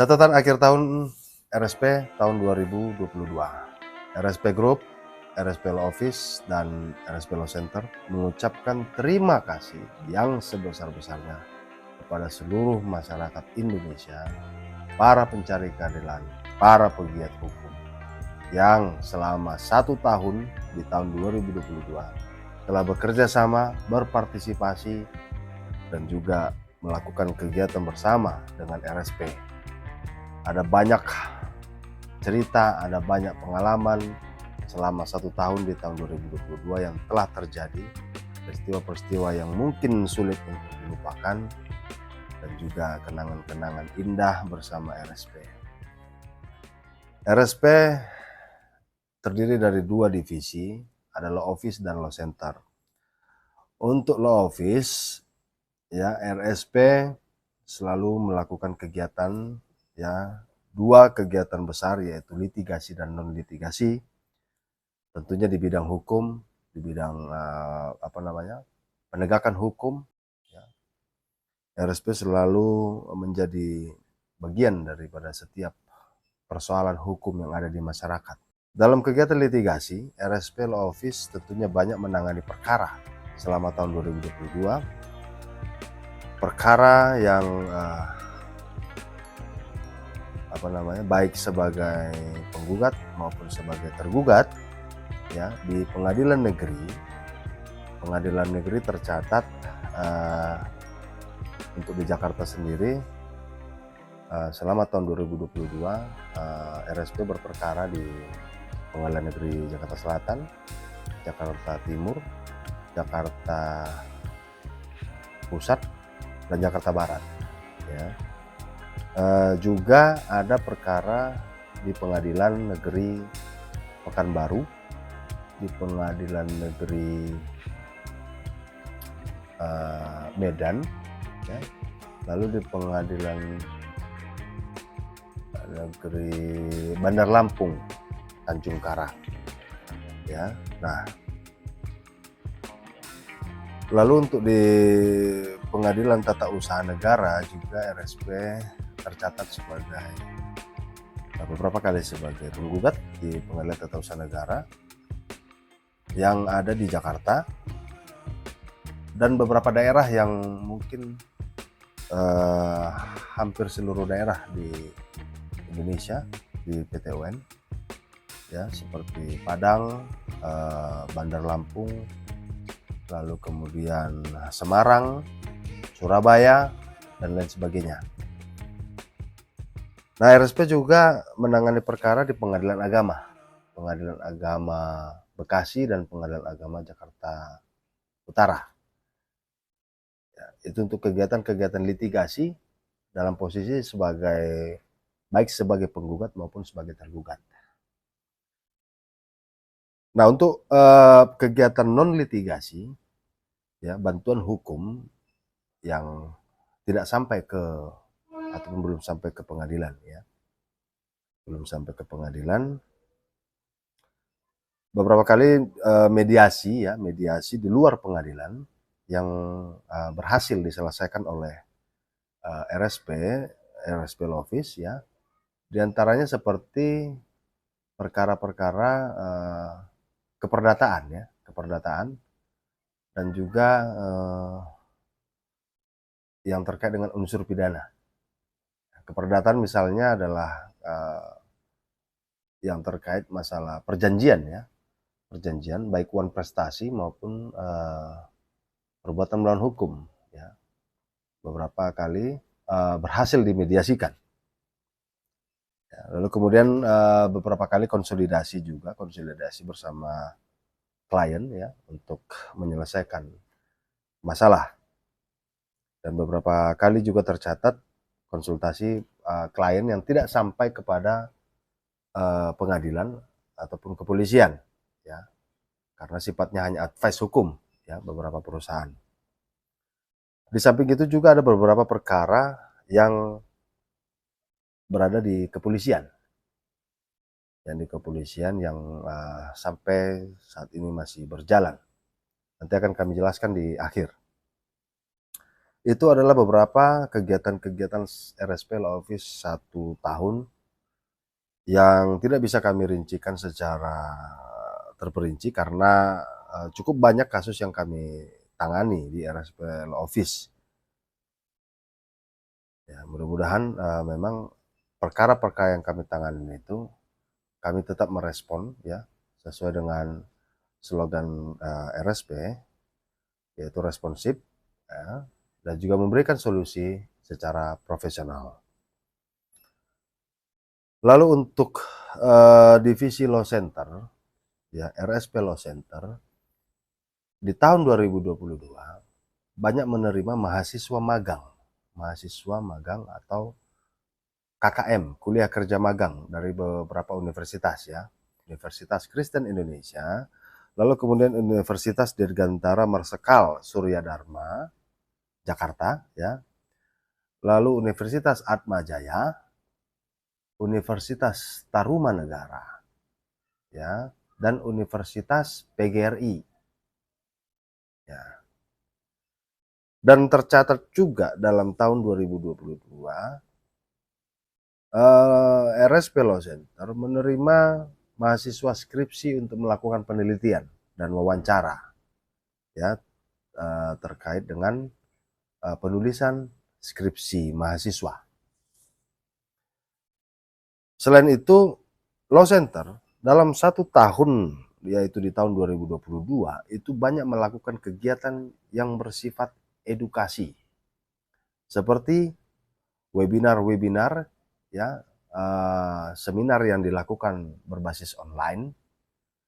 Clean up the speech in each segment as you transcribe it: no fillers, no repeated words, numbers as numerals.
Catatan akhir tahun RSP tahun 2022. RSP Group, RSP Law Office, dan RSP Law Center mengucapkan terima kasih yang sebesar-besarnya kepada seluruh masyarakat Indonesia, para pencari keadilan, para pegiat hukum yang selama 1 tahun di tahun 2022 telah bekerja sama, berpartisipasi, dan juga melakukan kegiatan bersama dengan RSP. Ada banyak cerita, ada banyak pengalaman selama 1 tahun di tahun 2022 yang telah terjadi, peristiwa-peristiwa yang mungkin sulit untuk dilupakan, dan juga kenangan-kenangan indah bersama RSP. RSP terdiri dari 2 divisi, ada Law Office dan Law Center. Untuk Law Office, ya, RSP selalu melakukan kegiatan, ya, 2 kegiatan besar, yaitu litigasi dan non litigasi, tentunya di bidang hukum, di bidang penegakan hukum. Ya. RSP selalu menjadi bagian daripada setiap persoalan hukum yang ada di masyarakat. Dalam kegiatan litigasi, RSP Law Office tentunya banyak menangani perkara selama tahun 2022. Perkara yang baik sebagai penggugat maupun sebagai tergugat, ya, di pengadilan negeri. Pengadilan negeri tercatat untuk di Jakarta sendiri selama tahun 2022 RSP berperkara di Pengadilan Negeri Jakarta Selatan, Jakarta Timur, Jakarta Pusat, dan Jakarta Barat. Ya. Juga ada perkara di Pengadilan Negeri Pekanbaru, di Pengadilan Negeri Medan, ya. Lalu di Pengadilan Negeri Bandar Lampung, Tanjung Karang. Ya. Nah, lalu untuk di Pengadilan Tata Usaha Negara juga RSP tercatat sebagai beberapa kali sebagai penggugat di Pengadilan Tata Usaha Negara yang ada di Jakarta dan beberapa daerah yang mungkin hampir seluruh daerah di Indonesia di PT UN, ya, seperti Padang, Bandar Lampung, lalu kemudian Semarang, Surabaya, dan lain sebagainya. Nah, RSP juga menangani perkara di Pengadilan Agama Bekasi dan Pengadilan Agama Jakarta Utara. Ya, itu untuk kegiatan-kegiatan litigasi dalam posisi baik sebagai penggugat maupun sebagai tergugat. Nah, untuk kegiatan non litigasi, ya, bantuan hukum yang tidak sampai ke ataupun belum sampai ke pengadilan, ya, belum sampai ke pengadilan. Beberapa kali mediasi di luar pengadilan yang berhasil diselesaikan oleh RSP Law Office, ya. Di antaranya seperti perkara-perkara keperdataan, dan juga yang terkait dengan unsur pidana. Keperdataan misalnya adalah yang terkait masalah perjanjian, ya, perjanjian baik uang prestasi maupun perbuatan melawan hukum, ya, beberapa kali berhasil dimediasikan. Ya, lalu kemudian beberapa kali konsolidasi bersama klien, ya, untuk menyelesaikan masalah. Dan beberapa kali juga tercatat konsultasi klien yang tidak sampai kepada pengadilan ataupun kepolisian, ya, karena sifatnya hanya advice hukum, ya, beberapa perusahaan. Di samping itu juga ada beberapa perkara yang berada di kepolisian, yang sampai saat ini masih berjalan. Nanti akan kami jelaskan di akhir. Itu adalah beberapa kegiatan-kegiatan RSP Law Office 1 tahun yang tidak bisa kami rincikan secara terperinci karena, cukup banyak kasus yang kami tangani di RSP Law Office. Ya, mudah-mudahan, memang perkara-perkara yang kami tangani itu, kami tetap merespon ya, sesuai dengan slogan, RSP, yaitu responsif, ya, dan juga memberikan solusi secara profesional. Lalu untuk, divisi Law Center, ya, RSP Law Center, di tahun 2022 banyak menerima mahasiswa magang atau KKM, kuliah kerja magang dari beberapa universitas ya. Universitas Kristen Indonesia, lalu kemudian Universitas Dirgantara Marsekal Surya Dharma, Jakarta ya. Lalu Universitas Atmajaya, Universitas Tarumanegara ya, dan Universitas PGRI ya. Dan tercatat juga dalam tahun 2022 RSP Law Center menerima mahasiswa skripsi untuk melakukan penelitian dan wawancara ya, terkait dengan penulisan skripsi mahasiswa. Selain itu, Law Center dalam 1 tahun, yaitu di tahun 2022, itu banyak melakukan kegiatan yang bersifat edukasi, seperti webinar-webinar ya, seminar yang dilakukan berbasis online.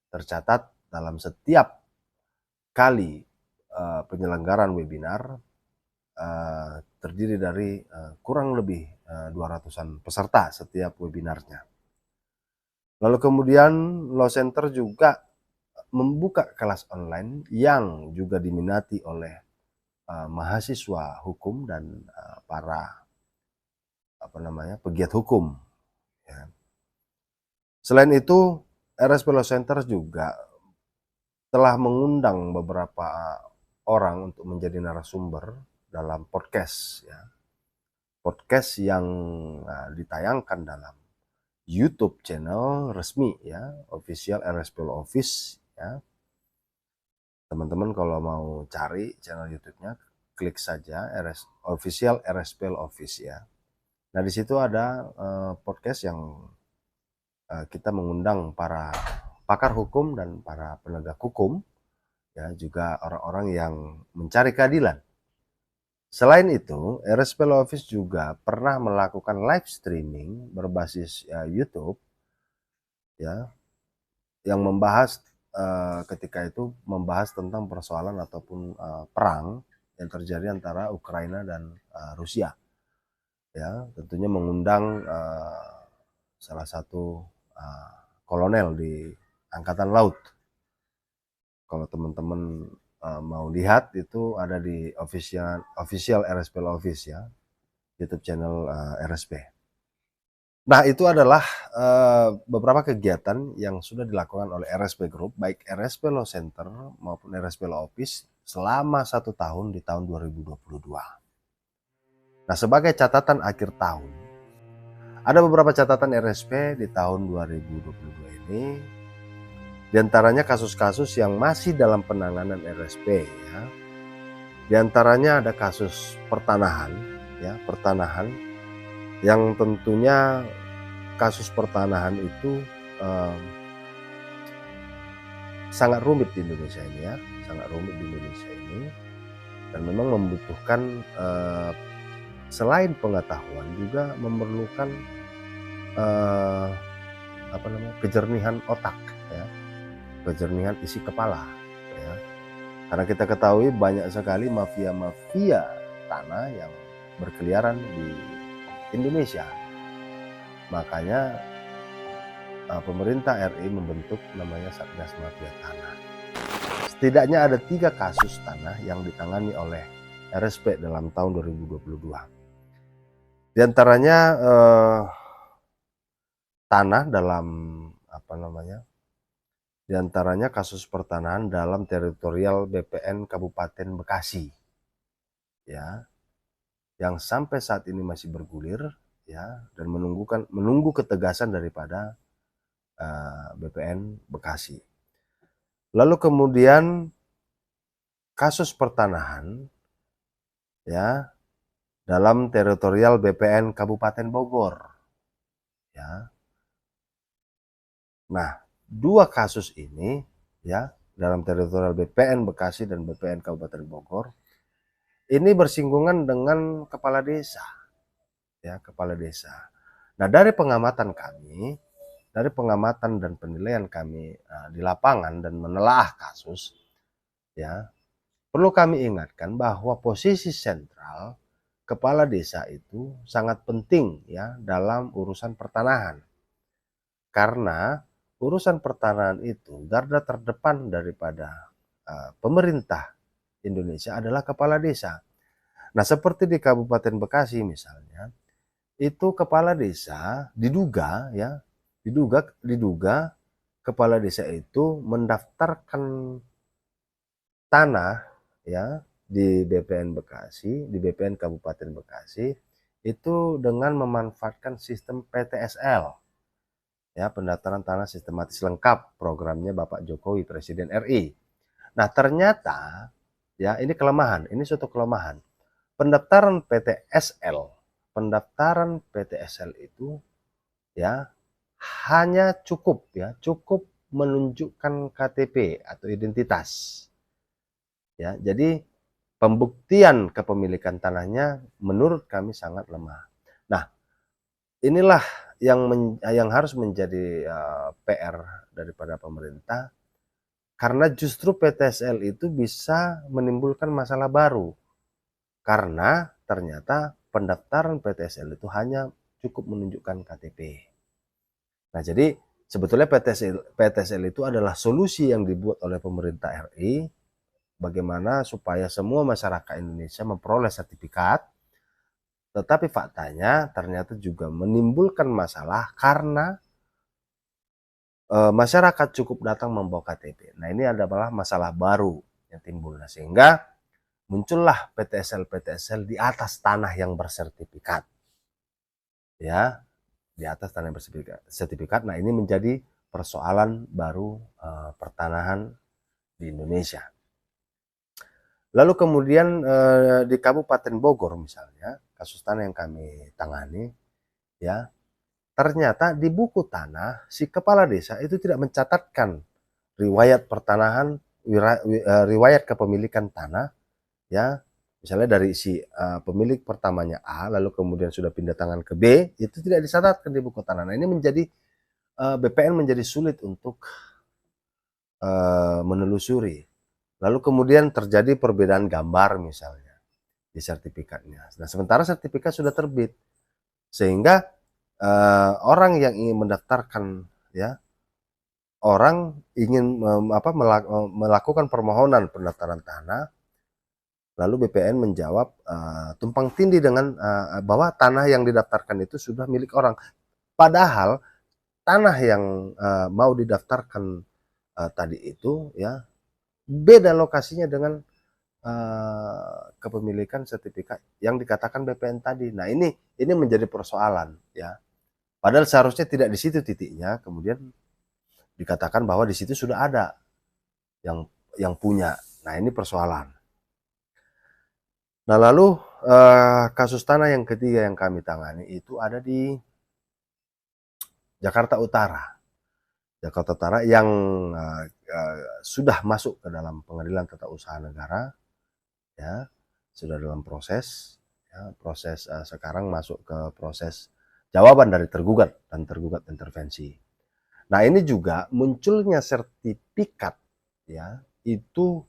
Tercatat dalam setiap kali penyelenggaraan webinar terdiri dari kurang lebih 200-an peserta setiap webinarnya. Lalu kemudian Law Center juga membuka kelas online yang juga diminati oleh mahasiswa hukum dan para pegiat hukum ya. Selain itu, RSP Law Center juga telah mengundang beberapa orang untuk menjadi narasumber dalam podcast ya. Podcast yang ditayangkan dalam YouTube channel resmi ya, official RSP Law Office ya. Teman-teman kalau mau cari channel YouTube-nya, klik saja official RSP Law Office ya. Nah, di situ ada podcast yang kita mengundang para pakar hukum dan para penegak hukum ya, juga orang-orang yang mencari keadilan. Selain itu, RSP Law Office juga pernah melakukan live streaming berbasis YouTube ya, yang membahas ketika itu membahas tentang persoalan ataupun perang yang terjadi antara Ukraina dan Rusia. Ya, tentunya mengundang salah satu kolonel di Angkatan Laut. Kalau teman-teman mau lihat, itu ada di official RSP Law Office ya, YouTube channel RSP. Nah, itu adalah beberapa kegiatan yang sudah dilakukan oleh RSP Group, baik RSP Law Center maupun RSP Law Office selama 1 tahun di tahun 2022. Nah, sebagai catatan akhir tahun, ada beberapa catatan RSP di tahun 2022 ini. Di antaranya kasus-kasus yang masih dalam penanganan RSP ya. Di antaranya ada kasus pertanahan ya, yang tentunya kasus pertanahan itu sangat rumit di Indonesia ini ya, sangat rumit di Indonesia ini, dan memang membutuhkan selain pengetahuan juga memerlukan kejernihan otak ya, kejernihan isi kepala ya. Karena kita ketahui banyak sekali mafia-mafia tanah yang berkeliaran di Indonesia. Makanya pemerintah RI membentuk namanya Satgas Mafia Tanah. Setidaknya ada 3 kasus tanah yang ditangani oleh RSP dalam tahun 2022. Di antaranya tanah dalam di antaranya kasus pertanahan dalam teritorial BPN Kabupaten Bekasi. Ya. yang sampai saat ini masih bergulir, ya, dan menunggu ketegasan daripada BPN Bekasi. Lalu kemudian kasus pertanahan, ya, dalam teritorial BPN Kabupaten Bogor, ya. Nah, dua kasus ini, ya, dalam teritorial BPN Bekasi dan BPN Kabupaten Bogor ini bersinggungan dengan kepala desa, ya, kepala desa. Nah, dari pengamatan kami, dari pengamatan dan penilaian kami di lapangan dan menelaah kasus, ya, perlu kami ingatkan bahwa posisi sentral kepala desa itu sangat penting, ya, dalam urusan pertanahan. Karena urusan pertanahan itu garda terdepan daripada pemerintah Indonesia adalah kepala desa. Nah, seperti di Kabupaten Bekasi misalnya, itu kepala desa diduga, ya, diduga kepala desa itu mendaftarkan tanah, ya, di BPN Bekasi, di BPN Kabupaten Bekasi itu dengan memanfaatkan sistem PTSL, ya, pendaftaran tanah sistematis lengkap, programnya Bapak Jokowi Presiden RI. Nah, ternyata, ya, ini kelemahan, ini suatu kelemahan. Pendaftaran PTSL itu, ya, hanya cukup, ya, cukup menunjukkan KTP atau identitas, ya. Jadi pembuktian kepemilikan tanahnya menurut kami sangat lemah. Nah, inilah yang harus menjadi PR daripada pemerintah, karena justru PTSL itu bisa menimbulkan masalah baru. Karena ternyata pendaftaran PTSL itu hanya cukup menunjukkan KTP. Nah, jadi sebetulnya PTSL itu adalah solusi yang dibuat oleh pemerintah RI bagaimana supaya semua masyarakat Indonesia memperoleh sertifikat, tetapi faktanya ternyata juga menimbulkan masalah karena masyarakat cukup datang membawa KTP. Nah, ini adalah masalah baru yang timbul. Nah, sehingga muncullah PTSL di atas tanah yang bersertifikat, ya, di atas tanah yang bersertifikat. Nah, ini menjadi persoalan baru pertanahan di Indonesia. Lalu kemudian di Kabupaten Bogor misalnya, kasus tanah yang kami tangani, ya, ternyata di buku tanah si kepala desa itu tidak mencatatkan riwayat pertanahan, riwayat kepemilikan tanah, ya. Misalnya dari si pemilik pertamanya A, lalu kemudian sudah pindah tangan ke B, itu tidak dicatatkan di buku tanah. Nah, ini menjadi BPN menjadi sulit untuk menelusuri. Lalu kemudian terjadi perbedaan gambar misalnya di sertifikatnya. Nah, sementara sertifikat sudah terbit, sehingga orang yang ingin mendaftarkan, ya, orang ingin melakukan permohonan pendaftaran tanah, lalu BPN menjawab tumpang tindih dengan bahwa tanah yang didaftarkan itu sudah milik orang. Padahal tanah yang mau didaftarkan tadi itu, ya, beda lokasinya dengan kepemilikan sertifikat yang dikatakan BPN tadi. Nah, ini menjadi persoalan, ya. Padahal seharusnya tidak di situ titiknya, kemudian dikatakan bahwa di situ sudah ada yang punya. Nah, ini persoalan. Nah, lalu kasus tanah yang ketiga yang kami tangani itu ada di Jakarta Utara. Jakarta Utara yang sudah masuk ke dalam Pengadilan Tata Usaha Negara, ya, sudah dalam proses, ya, proses sekarang masuk ke proses jawaban dari tergugat dan tergugat intervensi. Nah, ini juga munculnya sertifikat, ya, itu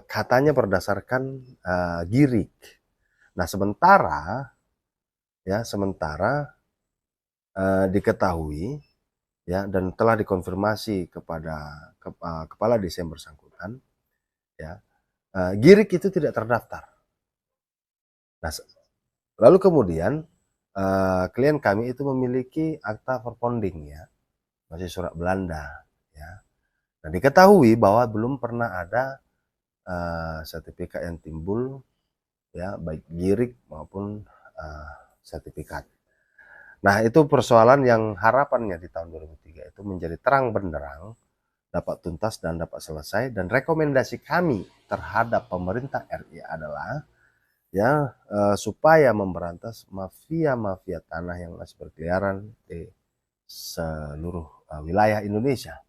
katanya berdasarkan girik. Nah, sementara diketahui, ya, dan telah dikonfirmasi kepada kepala desa yang bersangkutan, ya, girik itu tidak terdaftar. Nah, lalu kemudian klien kami itu memiliki akta verponding, ya, masih surat Belanda, ya. Nah, diketahui bahwa belum pernah ada sertifikat yang timbul, ya, baik girik maupun sertifikat. Nah, itu persoalan yang harapannya di tahun 2003 itu menjadi terang benderang, dapat tuntas dan dapat selesai, dan rekomendasi kami terhadap pemerintah RI adalah ya supaya memberantas mafia-mafia tanah yang masih berkeliaran di seluruh wilayah Indonesia.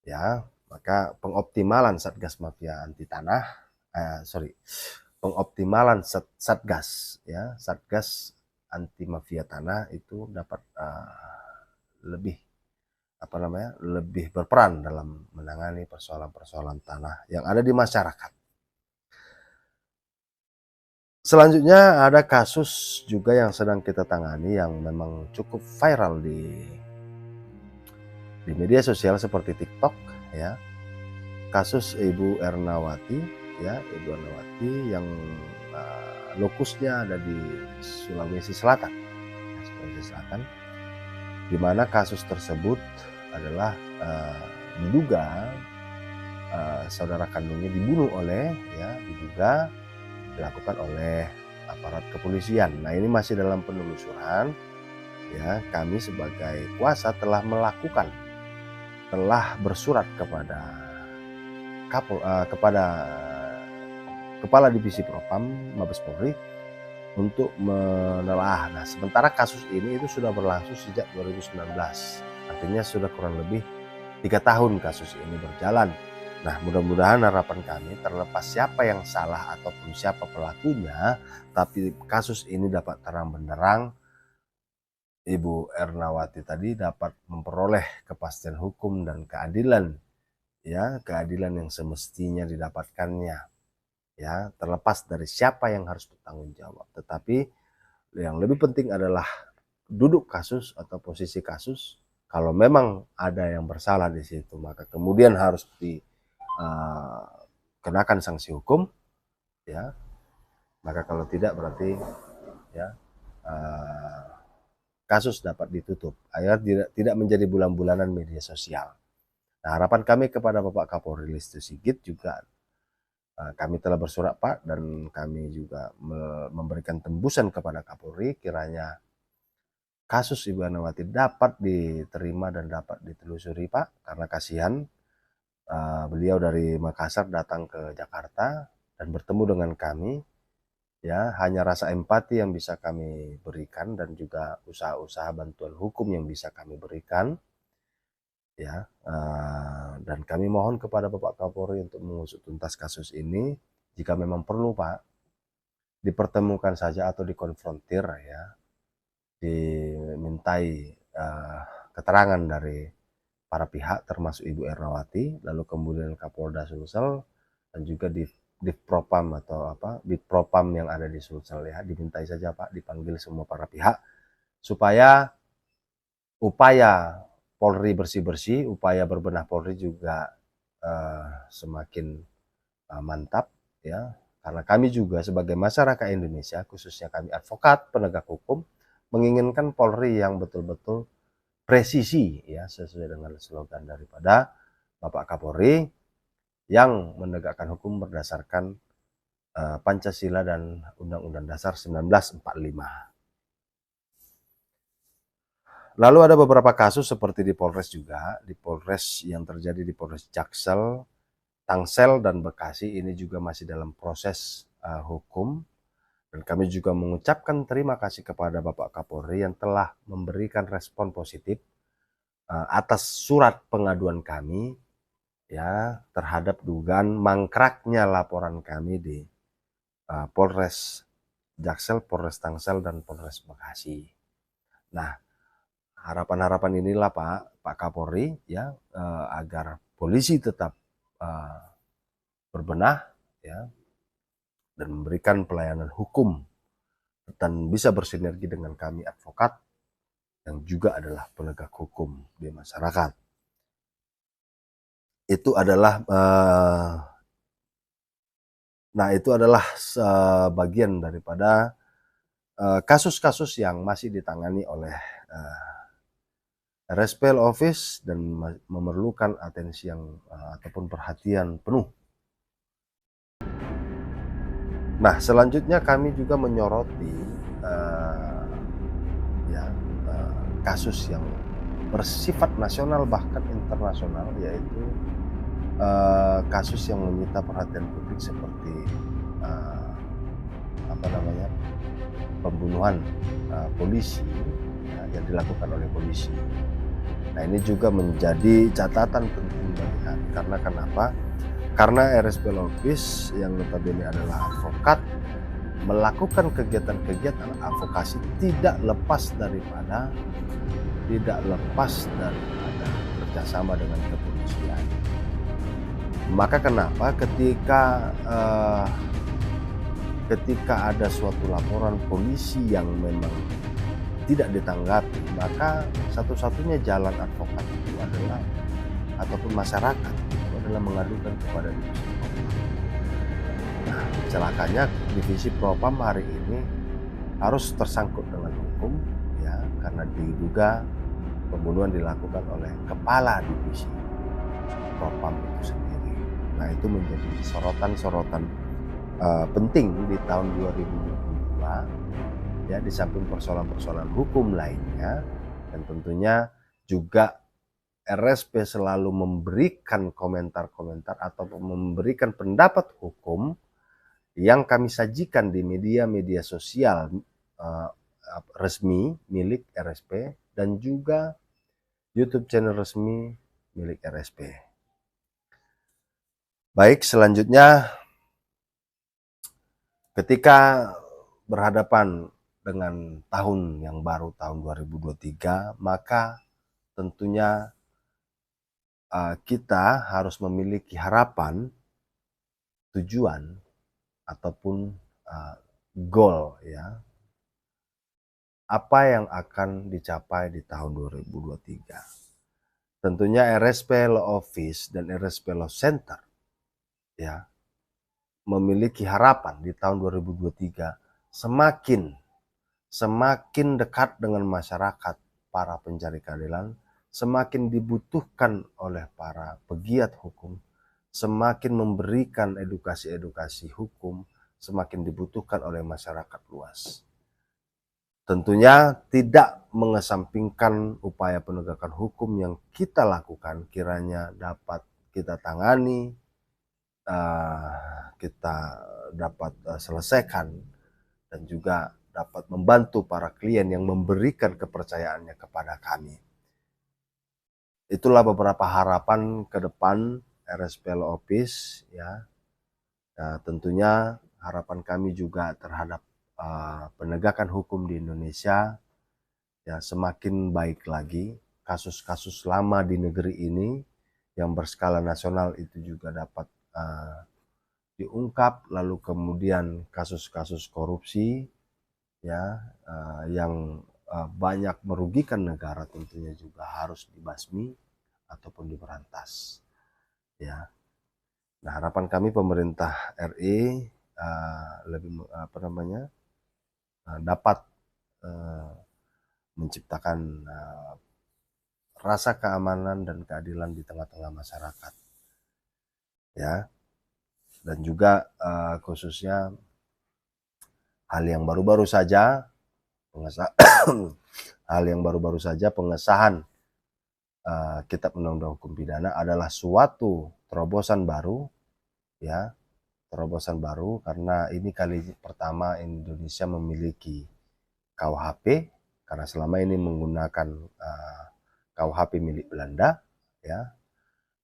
Ya, maka pengoptimalan Satgas Mafia Anti Tanah, pengoptimalan Satgas, ya, Satgas Anti Mafia Tanah itu dapat lebih lebih berperan dalam menangani persoalan-persoalan tanah yang ada di masyarakat. Selanjutnya ada kasus juga yang sedang kita tangani yang memang cukup viral di media sosial seperti TikTok, ya. Kasus Ibu Ernawati, ya, Ibu Ernawati yang lokusnya ada di Sulawesi Selatan, di mana kasus tersebut adalah diduga saudara kandungnya dibunuh diduga dilakukan oleh aparat kepolisian. Nah, ini masih dalam penelusuran. Ya, kami sebagai kuasa telah bersurat kepada Kepala Divisi Propam Mabes Polri untuk menelaah. Nah, sementara kasus ini itu sudah berlangsung sejak 2019. Artinya sudah kurang lebih 3 tahun kasus ini berjalan. Nah, mudah-mudahan harapan kami terlepas siapa yang salah ataupun siapa pelakunya, tapi kasus ini dapat terang benderang, Ibu Ernawati tadi dapat memperoleh kepastian hukum dan keadilan, ya, keadilan yang semestinya didapatkannya, ya, terlepas dari siapa yang harus bertanggung jawab. Tetapi yang lebih penting adalah duduk kasus atau posisi kasus. Kalau memang ada yang bersalah di situ, maka kemudian harus dikenakan sanksi hukum, ya. Maka kalau tidak berarti ya kasus dapat ditutup agar tidak menjadi bulan-bulanan media sosial. Nah, harapan kami kepada Bapak Kapolri Listio Sigit juga, kami telah bersurat Pak, dan kami juga memberikan tembusan kepada Kapolri, kiranya kasus Ibu Ernawati dapat diterima dan dapat ditelusuri Pak, karena kasihan beliau dari Makassar datang ke Jakarta dan bertemu dengan kami. Ya, hanya rasa empati yang bisa kami berikan dan juga usaha-usaha bantuan hukum yang bisa kami berikan, ya. Dan kami mohon kepada Bapak Kapolri untuk mengusut tuntas kasus ini. Jika memang perlu Pak, dipertemukan saja atau dikonfrontir, ya, dimintai keterangan dari para pihak termasuk Ibu Ernawati, lalu kemudian Kapolda Sulsel dan juga Divpropam atau Bitpropam yang ada di Sulsel, ya, dimintai saja Pak, dipanggil semua para pihak supaya upaya Polri bersih-bersih, upaya berbenah Polri juga semakin mantap, ya, karena kami juga sebagai masyarakat Indonesia, khususnya kami advokat penegak hukum, menginginkan Polri yang betul-betul presisi, ya, sesuai dengan slogan daripada Bapak Kapolri yang menegakkan hukum berdasarkan Pancasila dan Undang-Undang Dasar 1945. Lalu ada beberapa kasus seperti di Polres juga, di Polres yang terjadi di Polres Jaksel, Tangsel, dan Bekasi, ini juga masih dalam proses hukum. Dan kami juga mengucapkan terima kasih kepada Bapak Kapolri yang telah memberikan respon positif atas surat pengaduan kami, ya, terhadap dugaan mangkraknya laporan kami di Polres Jaksel, Polres Tangsel, dan Polres Bekasi. Nah, harapan-harapan inilah Pak Kapolri, ya, agar polisi tetap berbenah, ya, dan memberikan pelayanan hukum dan bisa bersinergi dengan kami advokat yang juga adalah penegak hukum di masyarakat. Itu adalah bagian daripada kasus-kasus yang masih ditangani oleh RSPL Office dan memerlukan atensi yang ataupun perhatian penuh. Nah, selanjutnya kami juga menyoroti eh, ya kasus yang bersifat nasional bahkan internasional, yaitu kasus yang menyita perhatian publik seperti eh, apa namanya, pembunuhan polisi ya, yang dilakukan oleh polisi. Nah, ini juga menjadi catatan penting bagi kami. Karena kenapa? Karena RSP Lopis yang notabene adalah advokat melakukan kegiatan-kegiatan advokasi tidak lepas daripada kerjasama dengan kepolisian. Maka kenapa ketika ada suatu laporan polisi yang memang tidak ditanggapi, maka satu-satunya jalan advokat itu adalah, ataupun masyarakat itu adalah, mengadukan kepada divisi propam. Nah, celakanya divisi propam hari ini harus tersangkut dengan hukum ya, karena diduga pembunuhan dilakukan oleh kepala divisi propam itu sendiri. Nah, itu menjadi sorotan-sorotan penting di tahun 2022 ya, di samping persoalan-persoalan hukum lainnya. Dan tentunya juga RSP selalu memberikan komentar-komentar atau memberikan pendapat hukum yang kami sajikan di media-media sosial resmi milik RSP dan juga YouTube channel resmi milik RSP. Baik, selanjutnya ketika berhadapan dengan tahun yang baru, tahun 2023, maka tentunya kita harus memiliki harapan, tujuan, ataupun goal ya, apa yang akan dicapai di tahun 2023. Tentunya RSP Law Office dan RSP Law Center ya memiliki harapan di tahun 2023 semakin dekat dengan masyarakat, para pencari keadilan, semakin dibutuhkan oleh para pegiat hukum, semakin memberikan edukasi-edukasi hukum, semakin dibutuhkan oleh masyarakat luas. Tentunya tidak mengesampingkan upaya penegakan hukum yang kita lakukan kiranya dapat kita tangani, kita dapat selesaikan, dan juga dapat membantu para klien yang memberikan kepercayaannya kepada kami. Itulah beberapa harapan ke depan RSP Law Office ya. Nah, tentunya harapan kami juga terhadap penegakan hukum di Indonesia ya semakin baik lagi. Kasus-kasus lama di negeri ini yang berskala nasional itu juga dapat diungkap, lalu kemudian kasus-kasus korupsi ya yang banyak merugikan negara tentunya juga harus dibasmi ataupun diberantas ya. Nah, harapan kami pemerintah RI lebih dapat menciptakan rasa keamanan dan keadilan di tengah-tengah masyarakat ya, dan juga khususnya hal yang baru-baru saja pengesahan Kitab Undang-Undang Hukum Pidana adalah suatu terobosan baru ya, karena ini kali pertama Indonesia memiliki KUHP, karena selama ini menggunakan KUHP milik Belanda ya.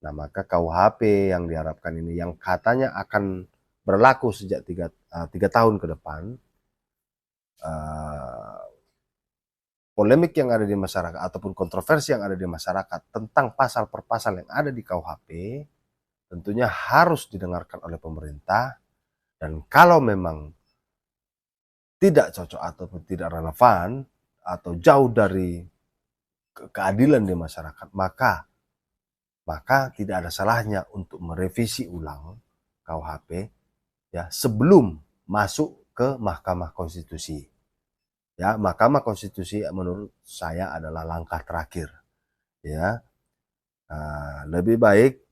Nah, maka KUHP yang diharapkan ini yang katanya akan berlaku sejak 3 tahun ke depan, polemik yang ada di masyarakat ataupun kontroversi yang ada di masyarakat tentang pasal per pasal yang ada di KUHP tentunya harus didengarkan oleh pemerintah, dan kalau memang tidak cocok ataupun tidak relevan atau jauh dari keadilan di masyarakat, maka tidak ada salahnya untuk merevisi ulang KUHP ya sebelum masuk ke Mahkamah Konstitusi. Ya, Mahkamah Konstitusi menurut saya adalah langkah terakhir. Ya, lebih baik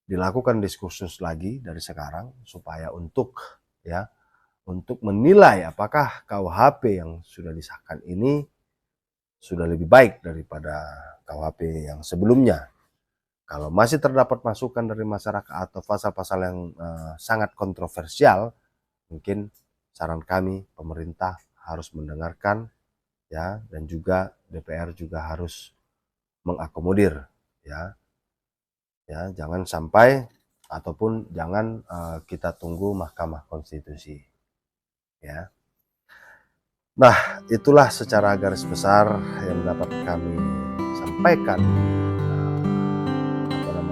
dilakukan diskursus lagi dari sekarang supaya untuk ya untuk menilai apakah KUHP yang sudah disahkan ini sudah lebih baik daripada KUHP yang sebelumnya. Kalau masih terdapat masukan dari masyarakat atau pasal-pasal yang sangat kontroversial, mungkin saran kami pemerintah harus mendengarkan, ya, dan juga DPR juga harus mengakomodir, ya, jangan sampai ataupun jangan kita tunggu Mahkamah Konstitusi, ya. Nah, itulah secara garis besar yang dapat kami sampaikan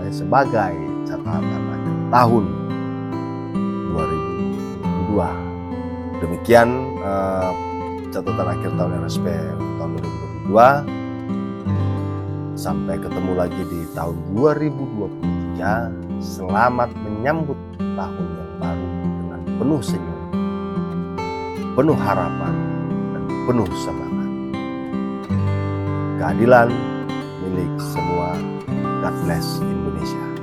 sebagai catatan akhir tahun 2022. Demikian catatan akhir tahun RSP tahun 2022. Sampai ketemu lagi di tahun 2023. Selamat menyambut tahun yang baru dengan penuh senyum, penuh harapan, dan penuh semangat. Keadilan milik semua. God bless Indonesia.